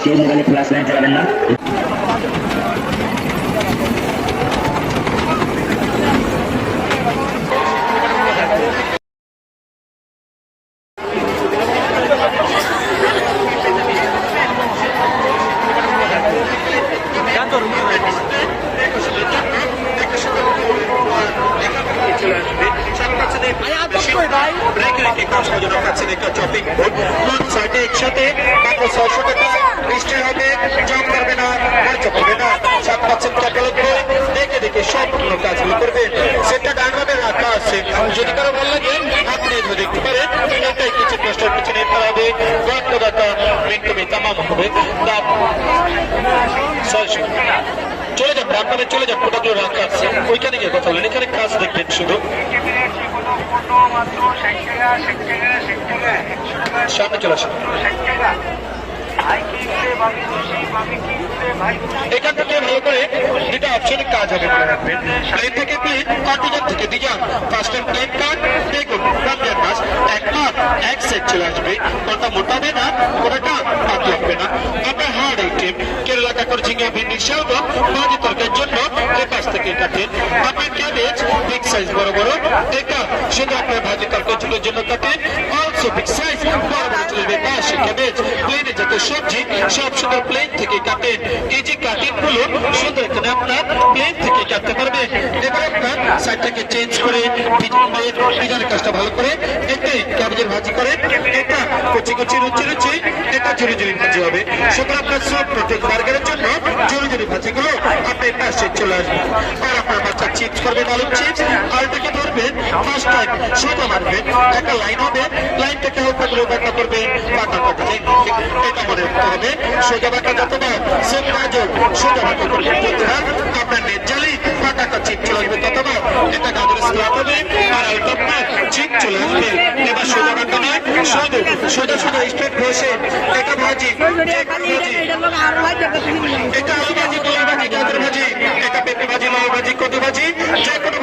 কেউ মোবাইলে flash light চালাবেন না। একসাথে মাত্র 600 টাকা রেজিস্ট্রি হবে, জব করবে না, খরচ করবে না। 7% ক্যাটালগ বই দেখে দেখে সম্পূর্ণ কাজগুলো করবে। সেটা ডানভাবে রাখা আছে, যদি কারো ভালো লাগে আপনি দেখতে পারেন। এটাই কিছু প্রশ্নের পিছনে হবে, গল্পদাতা তুমি তামাম হবে। চলে যান রান্নাবে, চলে যান, প্রোডাক্টগুলো রাখা আছে ওইখানে গিয়ে কথা বলেন। এখানে কাজ দেখবেন শুধু, সামনে চলে আসেন। এখান থেকে ভালো করে দুটা অপশনে কাজ হবে মনে রাখবেন। প্লেন থেকে প্লেন, কন্টিনেন্ট থেকে দিকে ফার্স্ট টাইম প্লেন কার্ড দেখুন রামজান মাস এক মাস এক সেট চলে আসবে। কোনটা মোটাবে না, কোনটা পাতলা হবে না। আপনার হার্ড আইটেম কেরালা কাকর ঝিঙে ভিন্ডি শালগম ভাজি তরকারির জন্য এ পাশ থেকে কাটেন। আপনার ক্যাবেজ বিগ সাইজ বড় বড় এটা শুধু আপনার ভাজি তরকারির জন্য কাটেন। অলসো বিগ সাইজ বড় বড় চলবে পাশে ক্যাবেজ প্লেনে যত সবজি সব সুন্দর প্লেন থেকে কাটেন। এই যে কাটিং গুলো সুন্দর এখানে আপনার প্লেন থেকে কাটতে পারবেন। এবার আপনার সাইডটাকে চেঞ্জ করে পিজার কাজটা ভালো করে এতে ক্যাবেজের ভাজি করেন। এটা কচি কচি রুচি রুচি, এটা ঝুড়ি ঝুড়ি ভাজি হবে। সুতরাং আপনার সব প্রোটিন বার্গারের জন্য ঝুড়ি ঝুড়ি ভাজিগুলো আপনি পাশে চলে আসবেন। আর আপনার বাচ্চা চিপস করবেন, আলু চিপস, আলুটাকে ধরবেন ফার্স্ট টাইম সোজা মারবেন, একটা লাইন হবে, লাইনটাকে হালকা করে বাঁকা করবেন, বাঁকা করতে এটা মনে রাখতে হবে। সোজা বাঁকা যত না সেম কাজও সোজা বাঁকা করবেন। আপনার নেট জালি বাঁকা চিপ চলে আসবে তত না এটা গাজরের স্লাদ হবে, আর আলটার চিপ চলে আসবে। এবার সোজা বাঁকা নয়, সোজা সোজা স্ট্রেট বসে এটা ভাজি, এটা আলু ভাজি, কলা ভাজি, গাজর ভাজি, এটা পেঁপে ভাজি, লাউ ভাজি, কদু ভাজি, যে কোনো